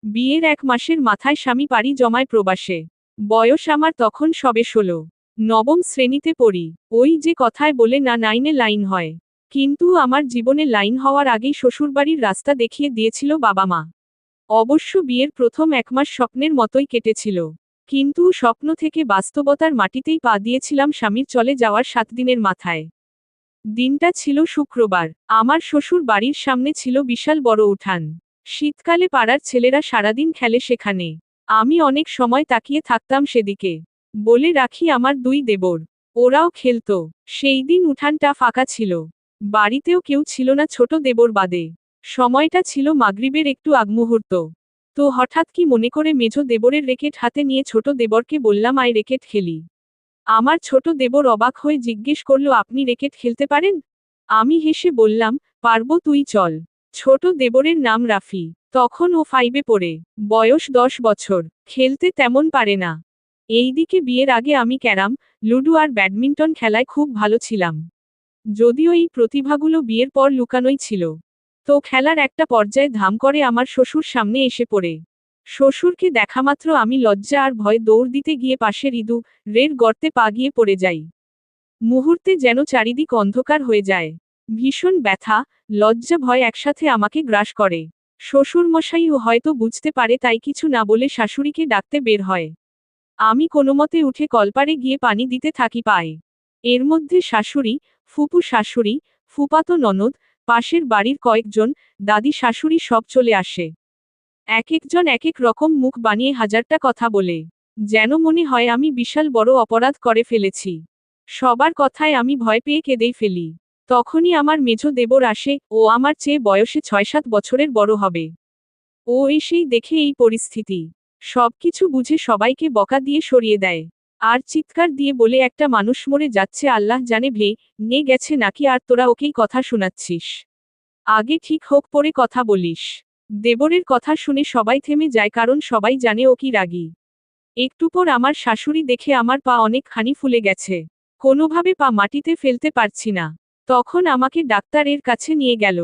বিয়ের 1 মাসের মাথায় স্বামী পাড়ি জমায় প্রবাসে। বয়স আমার তখন সবে 16। নবম শ্রেণীতে পড়ি। ওই যে কথায় বলে না 9-এ লাইন হয়। কিন্তু আমার জীবনে লাইন হওয়ার আগেই শ্বশুরবাড়ির রাস্তা দেখিয়ে দিয়েছিল বাবা মা। অবশ্য বিয়ের প্রথম 1 মাস স্বপ্নের মতোই কেটেছিল। কিন্তু স্বপ্ন থেকে বাস্তবতার মাটিতেই পা দিয়েছিলাম স্বামীর চলে যাওয়ার 7 দিনের মাথায়। দিনটা ছিল শুক্রবার। আমার শ্বশুর বাড়ির সামনে ছিল বিশাল বড় উঠান। শীতকালে পাড়ার ছেলেরা সারাদিন খেলে সেখানে। আমি অনেক সময় তাকিয়ে থাকতাম সেদিকে। বলে রাখি আমার 2 দেবর। ওরাও খেলতো। সেই দিন উঠানটা ফাঁকা ছিল। বাড়িতেও কেউ ছিল না ছোট দেবর বাদে। সময়টা ছিল মাগরিবের একটু আগমুহূর্ত। তো হঠাৎ কি মনে করে মেঝো দেবরের রেকেট হাতে নিয়ে ছোট দেবরকে বললাম আয় রেকেট খেলি। আমার ছোট দেবর অবাক হয়ে জিজ্ঞেস করল আপনি রেকেট খেলতে পারেন? আমি হেসে বললাম, পারবো তুই চল। ছোট দেবরের নাম রাফি। তখন ও 5-এ পড়ে। বয়স 10 বছর। খেলতে তেমন পারে না। এইদিকে বিয়ের আগে আমি ক্যারাম, লুডো আর ব্যাডমিন্টন খেলায় খুব ভালো ছিলাম। যদিও এই প্রতিভাগুলো বিয়ের পর লুকানোই ছিল। তো খেলার একটা পর্যায়ে ধাম করে আমার শ্বশুর সামনে এসে পড়ে। শ্বশুরকে দেখামাত্র আমি লজ্জা আর ভয়ে দৌড় দিতে গিয়ে পাশের ইঁদুরের গর্তে পা গিয়ে পড়ে যাই। মুহূর্তে যেন চারিদিক অন্ধকার হয়ে যায়। ভীষণ ব্যথা, লজ্জা ভয় একসাথে আমাকে গ্রাস করে। শ্বশুরমশাইও হয়তো বুঝতে পারে তাই কিছু না বলে শাশুড়িকে ডাকতে বের হয়। আমি কোনোমতে উঠে কলপারে গিয়ে পানি দিতে থাকি পায়ে। এর মধ্যে শাশুড়ি, ফুপু শাশুড়ি, ফুপাতো ননদ, পাশের বাড়ির কয়েকজন, দাদি শাশুড়ি সব চলে আসে। এক একজন এক এক রকম মুখ বানিয়ে হাজারটা কথা বলে। যেন মনে হয় আমি বিশাল বড় অপরাধ করে ফেলেছি। সবার কথায় আমি ভয় পেয়ে কেঁদেই ফেলি। তখনই আমার মেঝো দেবর আসে, ও আমার চেয়ে বয়সে 6-7 বছরের বড় হবে। ও এসেই দেখে এই পরিস্থিতি। সবকিছু বুঝে সবাইকে বকা দিয়ে সরিয়ে দেয়। আর চিৎকার দিয়ে বলে একটা মানুষ মরে যাচ্ছে আল্লাহ জানে ভেঙে গেছে নাকি আর তোরা ওকেই কথা শোনাচ্ছিস। আগে ঠিক হোক পরে কথা বলিস। দেবরের কথা শুনে সবাই থেমে যায় কারণ সবাই জানে ও কি রাগী। একটু পর আমার শাশুড়ি দেখে আমার পা অনেকখানি ফুলে গেছে। কোনোভাবে পা মাটিতে ফেলতে পারছি না। তখন আমাকে ডাক্তারের কাছে নিয়ে গেল।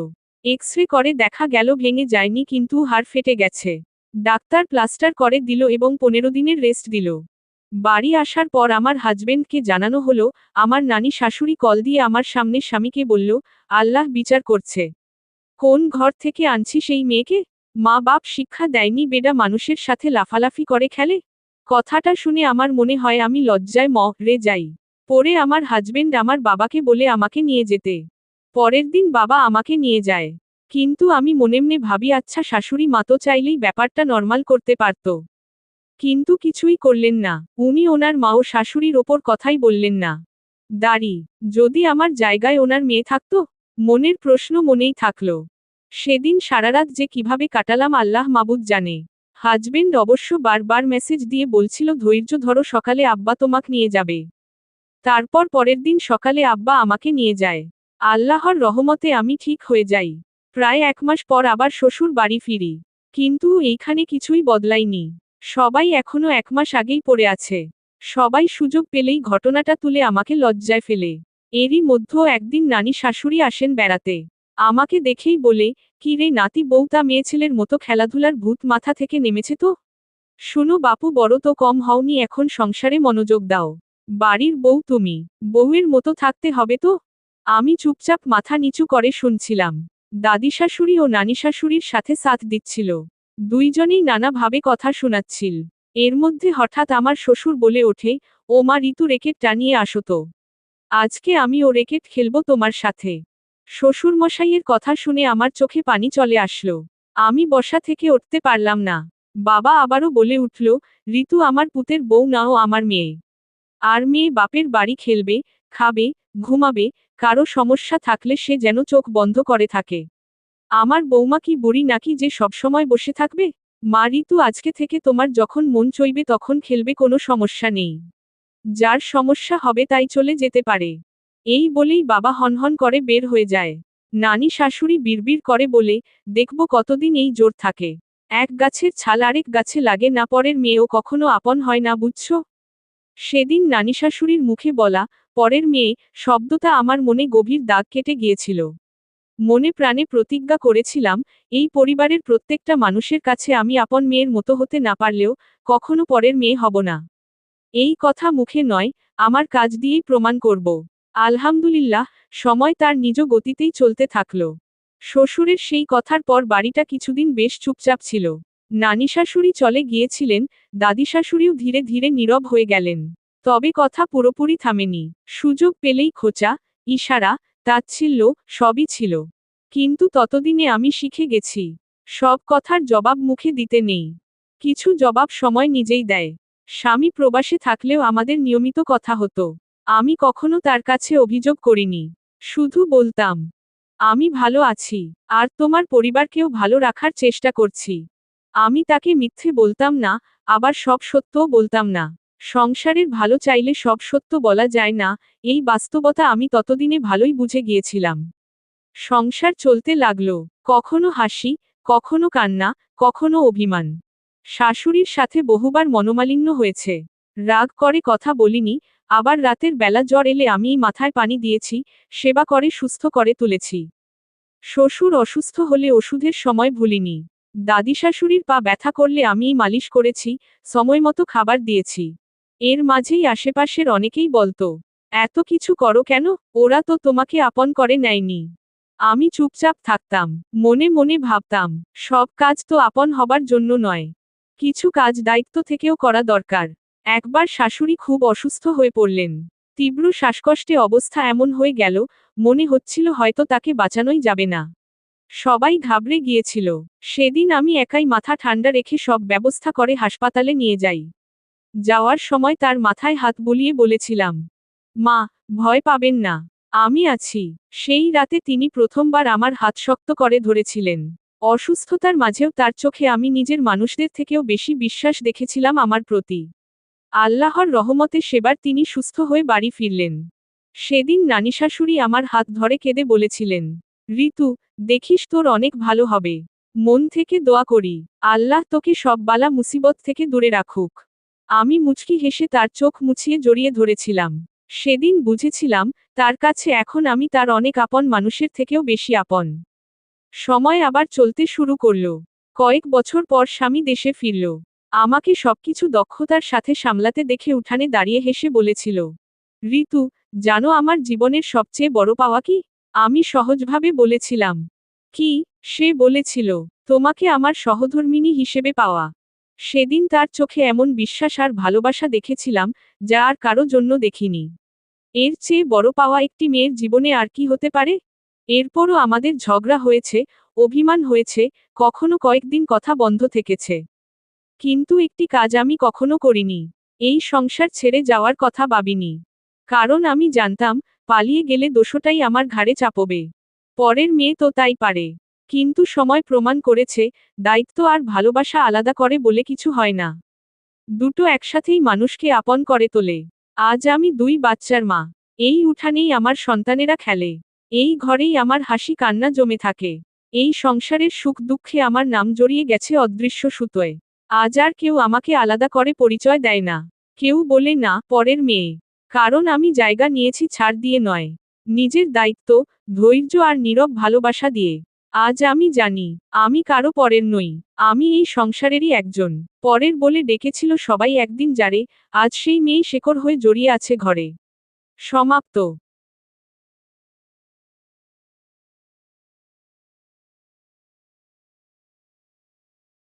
এক্স-রে করে দেখা গেল ভেঙে যায়নি কিন্তু হাড় ফেটে গেছে। ডাক্তার প্লাস্টার করে দিল এবং 15 দিনের রেস্ট দিল। বাড়ি আসার পর আমার হাজবেন্ডকে জানানো হলো, আমার নানি শাশুড়ি কল দিয়ে আমার সামনে স্বামীকে বলল, আল্লাহ বিচার করছে। কোন ঘর থেকে আনছি সেই মেয়েকে? মা বাপ শিক্ষা দেয়নি বেডা মানুষের সাথে লাফালাফি করে খেলে? কথাটা শুনে আমার মনে হয় আমি লজ্জায় মরে যাই। পরে আমার হাজবেন্ড আমার বাবাকে বলে আমাকে নিয়ে যেতে। পরের দিন বাবা আমাকে নিয়ে যায়। কিন্তু আমি মনে মনে ভাবি আচ্ছা শাশুড়ি মা তো চাইলেই ব্যাপারটা নর্মাল করতে পারত। কিন্তু কিছুই করলেন না। উনি ওনার মা ও শাশুড়ির ওপর কথাই বললেন না। দাঁড়ি, যদি আমার জায়গায় ওনার মেয়ে থাকতো? মনের প্রশ্ন মনেই থাকলো। সেদিন সারারাত যে কিভাবে কাটালাম আল্লাহ মাবুদ জানে। হাজবেন্ড অবশ্য বারবার মেসেজ দিয়ে বলছিল ধৈর্য ধরো সকালে আব্বা তোমাক নিয়ে যাবে। তারপর পরের দিন সকালে আব্বা আমাকে নিয়ে যায়। আল্লাহর রহমতে আমি ঠিক হয়ে যাই। প্রায় 1 মাস পর আবার শ্বশুর বাড়ি ফিরি। কিন্তু এইখানে কিছুই বদলায়নি। সবাই এখনো 1 মাস আগেই পড়ে আছে। সবাই সুযোগ পেলেই ঘটনাটা তুলে আমাকে লজ্জায় ফেলে। এরই মধ্যে একদিন নানি শাশুড়ি আসেন বেড়াতে। আমাকে দেখেই বলে, কি রে নাতি বউ তা মেয়েছেলের মতো খেলাধুলার ভূত মাথা থেকে নেমেছে তো? শুনো বাপু বড় তো কম হওনি এখন সংসারে মনোযোগ দাও। বাড়ির বউ তুমি। বউয়ের মতো থাকতে হবে তো? আমি চুপচাপ মাথা নিচু করে শুনছিলাম। দাদি শাশুড়ি ও নানি শাশুড়ির সাথে সাথ দিচ্ছিল। দুইজনেই নানাভাবে কথা শোনাচ্ছিল। এর মধ্যে হঠাৎ আমার শ্বশুর বলে ওঠে, ও মা ঋতু রেকেটটা নিয়ে আসো তো। আজকে আমি ও রেকেট খেলবো তোমার সাথে। শ্বশুরমশাইয়ের কথা শুনে আমার চোখে পানি চলে আসলো। আমি বসা থেকে উঠতে পারলাম না। বাবা আবারও বলে উঠল, ঋতু আমার পুতের বউ না ও আমার মেয়ে। আর মেয়ে বাপের বাড়ি খেলবে, খাবে, ঘুমাবে, কারো সমস্যা থাকলে সে যেন চোখ বন্ধ করে থাকে। আমার বৌমা কি বুড়ি নাকি যে সবসময় বসে থাকবে? মা ঋতু আজকে থেকে তোমার যখন মন চাইবে তখন খেলবে কোনো সমস্যা নেই। যার সমস্যা হবে তাই চলে যেতে পারে। এই বলেই বাবা হনহন করে বের হয়ে যায়। নানি শাশুড়ি বিড়বিড় করে বলে, দেখব কতদিন এই জোর থাকে। এক গাছের ছাল আরেক গাছে লাগে না পরের মেয়েও কখনো আপন হয় না বুঝছো? সেদিন নানি শাশুড়ির মুখে বলা, পরের মেয়ে, শব্দটা আমার মনে গভীর দাগ কেটে গিয়েছিল। মনে প্রাণে প্রতিজ্ঞা করেছিলাম, এই পরিবারের প্রত্যেকটা মানুষের কাছে আমি আপন মেয়ের মতো হতে না পারলেও কখনো পরের মেয়ে হব না। এই কথা মুখে নয়, আমার কাজ দিয়েই প্রমাণ করব। আলহামদুলিল্লাহ, সময় তার নিজ গতিতেই চলতে থাকল। শ্বশুরের সেই কথার পর বাড়িটা কিছুদিন বেশ চুপচাপ ছিল। নানি শাশুড়ি চলে গিয়েছিলেন, দাদি শাশুড়িও ধীরে ধীরে নীরব হয়ে গেলেন। তবে কথা পুরোপুরি থামেনি। সুযোগ পেলেই খোঁচা, ইশারা, তাচ্ছিল্য, সবই ছিল। কিন্তু ততদিনে আমি শিখে গেছি, সব কথার জবাব মুখে দিতে নেই। কিছু জবাব সময় নিজেই দেয়। স্বামী প্রবাসে থাকলেও আমাদের নিয়মিত কথা হতো। আমি কখনো তার কাছে অভিযোগ করিনি। শুধু বলতাম, আমি ভালো আছি, আর তোমার পরিবারকেও ভালো রাখার চেষ্টা করছি। আমি তাকে মিথ্যে বলতাম না, আবার সব সত্যও বলতাম না। সংসারের ভালো চাইলে সব সত্য বলা যায় না, এই বাস্তবতা আমি ততদিনে ভালোই বুঝে গিয়েছিলাম। সংসার চলতে লাগলো, কখনো হাসি, কখনো কান্না, কখনো অভিমান। শাশুড়ির সাথে বহুবার মনোমালিন্য হয়েছে। রাগ করে কথা বলিনি, আবার রাতের বেলা জ্বর এলে আমিই মাথায় পানি দিয়েছি, সেবা করে সুস্থ করে তুলেছি। শ্বশুর অসুস্থ হলে ওষুধের সময় ভুলিনি। দাদি শাশুড়ির পা ব্যথা করলে আমিই মালিশ করেছি, সময়মতো খাবার দিয়েছি। এর মাঝেই আশেপাশের অনেকেই বলতো, এত কিছু করো কেন, ওরা তো তোমাকে আপন করে নেয়নি। আমি চুপচাপ থাকতাম, মনে মনে ভাবতাম, সব কাজ তো আপন হবার জন্য নয়। কিছু কাজ দায়িত্ব থেকেও করা দরকার। একবার শাশুড়ি খুব অসুস্থ হয়ে পড়লেন। তীব্র শ্বাসকষ্টে অবস্থা এমন হয়ে গেল, মনে হচ্ছিল হয়তো তাকে বাঁচানোই যাবে না। সবাই ঘাবড়ে গিয়েছিল। সেদিন আমি একাই মাথা ঠান্ডা রেখে সব ব্যবস্থা করে হাসপাতালে নিয়ে যাই। যাওয়ার সময় তার মাথায় হাত বুলিয়ে বলেছিলাম, মা, ভয় পাবেন না, আমি আছি। সেই রাতে তিনি প্রথমবার আমার হাত শক্ত করে ধরেছিলেন। অসুস্থতার মাঝেও তার চোখে আমি নিজের মানুষদের থেকেও বেশি বিশ্বাস দেখেছিলাম আমার প্রতি। আল্লাহর রহমতে সেবার তিনি সুস্থ হয়ে বাড়ি ফিরলেন। সেদিন নানি শাশুড়ি আমার হাত ধরে কেঁদে বলেছিলেন, ঋতু, দেখিস তোর অনেক ভালো হবে। মন থেকে দোয়া করি, আল্লাহ তোকে সব বালা মুসিবত থেকে দূরে রাখুক। আমি মুচকি হেসে তার চোখ মুছিয়ে জড়িয়ে ধরেছিলাম। সেদিন বুঝেছিলাম, তার কাছে এখন আমি তার অনেক আপন মানুষের থেকেও বেশি আপন। সময় আবার চলতে শুরু করল। কয়েক বছর পর স্বামী দেশে ফিরল। আমাকে সবকিছু দক্ষতার সাথে সামলাতে দেখে উঠানে দাঁড়িয়ে হেসে বলেছিল, ঋতু, জানো আমার জীবনের সবচেয়ে বড় পাওয়া কি? আমি সহজভাবে বলেছিলাম, কি? সে বলেছিল, তোমাকে আমার সহধর্মিণী হিসেবে পাওয়া। সেদিন তার চোখে এমন বিশ্বাস আর ভালোবাসা দেখেছিলাম, যা আর কারো জন্য দেখিনি। এর চেয়ে বড় পাওয়া একটি মেয়ের জীবনে আর কি হতে পারে? এরপরও আমাদের ঝগড়া হয়েছে, অভিমান হয়েছে, কখনো কয়েকদিন কথা বন্ধ থেকেছে। কিন্তু একটি কাজ আমি কখনো করিনি। এই সংসার ছেড়ে যাওয়ার কথা ভাবিনি। কারণ আমি জানতাম, পালিয়ে গেলে দোষটাই আমার ঘাড়ে চাপবে। পরের মেয়ে তো তাই পারে। কিন্তু সময় প্রমাণ করেছে, দায়িত্ব আর ভালোবাসা আলাদা করে বলে কিছু হয় না। দুটো একসাথেই মানুষকে আপন করে তোলে। আজ আমি 2 বাচ্চার মা। এই উঠানেই আমার সন্তানেরা খেলে। এই ঘরেই আমার হাসি কান্না জমে থাকে। এই সংসারের সুখ দুঃখে আমার নাম জড়িয়ে গেছে অদৃশ্য সুতোয়। আজ আর কেউ আমাকে আলাদা করে পরিচয় দেয় না। কেউ বলে না, পরের মেয়ে। কারণ আমি জায়গা নিয়েছি ছাড় দিয়ে নয়, নিজের দায়িত্ব, ধৈর্য আর নীরব ভালোবাসা দিয়ে। আজ আমি জানি, আমি কারো পরের নই। আমি এই সংসারেরই একজন। পরের বলে ডেকেছিল সবাই একদিন যারে, আজ সেই মেয়েই শেকড় হয়ে জড়িয়ে আছে ঘরে। সমাপ্ত।